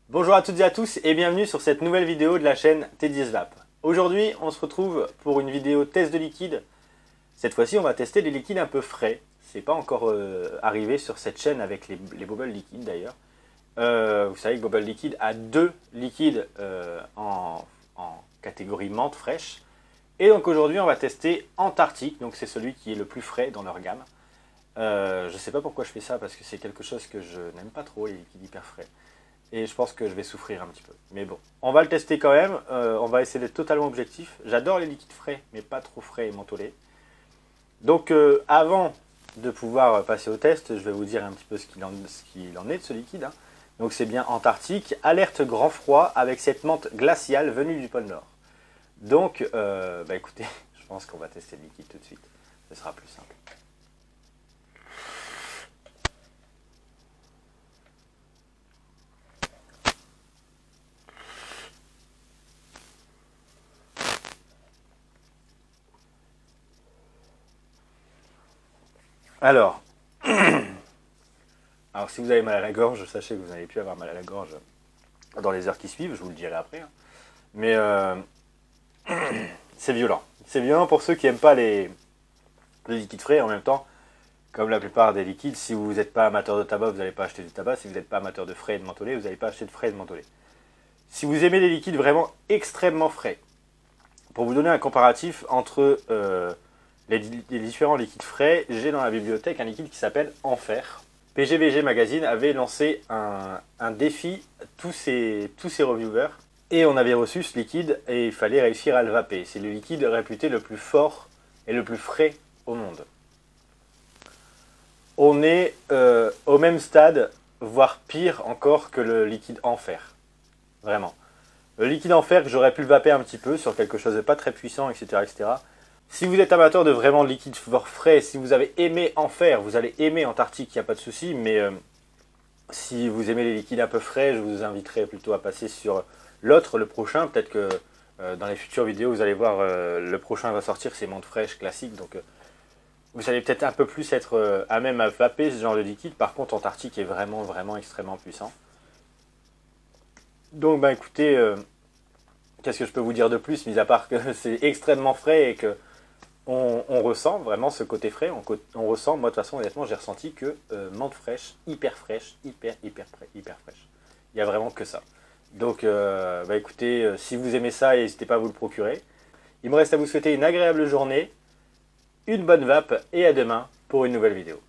Bonjour à toutes et à tous et bienvenue sur cette nouvelle vidéo de la chaîne T10Vape. Aujourd'hui on se retrouve pour une vidéo test de liquide. Cette fois-ci on va tester des liquides un peu frais. C'est pas encore arrivé sur cette chaîne avec les bubbles liquides d'ailleurs. Vous savez que Bubble Liquid a deux liquides en catégorie menthe fraîche. Et donc aujourd'hui on va tester Antarctique, donc c'est celui qui est le plus frais dans leur gamme. Je sais pas pourquoi je fais ça parce que c'est quelque chose que je n'aime pas trop, les liquides hyper frais. Et je pense que je vais souffrir un petit peu. Mais bon, on va le tester quand même. On va essayer d'être totalement objectif. J'adore les liquides frais, mais pas trop frais et mentholés. Donc avant de pouvoir passer au test, je vais vous dire un petit peu ce qu'il en est de ce liquide. Hein. Donc c'est bien Antarctique. Alerte grand froid avec cette menthe glaciale venue du pôle Nord. Donc, écoutez, je pense qu'on va tester le liquide tout de suite. Ce sera plus simple. Alors, si vous avez mal à la gorge, sachez que vous n'allez plus avoir mal à la gorge dans les heures qui suivent, je vous le dirai après. Hein. Mais c'est violent. C'est violent pour ceux qui n'aiment pas les liquides frais. En même temps, comme la plupart des liquides, si vous n'êtes pas amateur de tabac, vous n'allez pas acheter du tabac. Si vous n'êtes pas amateur de frais et de mentholés, vous n'allez pas acheter de frais et de mentholés. Si vous aimez les liquides vraiment extrêmement frais, pour vous donner un comparatif entre les différents liquides frais, j'ai dans la bibliothèque un liquide qui s'appelle Enfer. PGVG Magazine avait lancé un défi tous ses reviewers et on avait reçu ce liquide et il fallait réussir à le vaper. C'est le liquide réputé le plus fort et le plus frais au monde. On est au même stade, voire pire encore que le liquide Enfer. Vraiment. Le liquide Enfer, j'aurais pu le vaper un petit peu sur quelque chose de pas très puissant, etc. etc. Si vous êtes amateur de vraiment liquide frais, si vous avez aimé Enfer, vous allez aimer Antarctique, il n'y a pas de souci. Mais si vous aimez les liquides un peu frais, je vous inviterai plutôt à passer sur l'autre, le prochain. Peut-être que dans les futures vidéos, vous allez voir, le prochain va sortir, c'est menthe fraîche classique. Donc vous allez peut-être un peu plus être à même à vaper ce genre de liquide. Par contre, Antarctique est vraiment, vraiment extrêmement puissant. Donc écoutez, qu'est-ce que je peux vous dire de plus, mis à part que c'est extrêmement frais et que on ressent vraiment ce côté frais, on ressent, moi de toute façon honnêtement j'ai ressenti que menthe fraîche, hyper fraîche, hyper fraîche. Il n'y a vraiment que ça. Donc écoutez, si vous aimez ça, n'hésitez pas à vous le procurer. Il me reste à vous souhaiter une agréable journée, une bonne vape et à demain pour une nouvelle vidéo.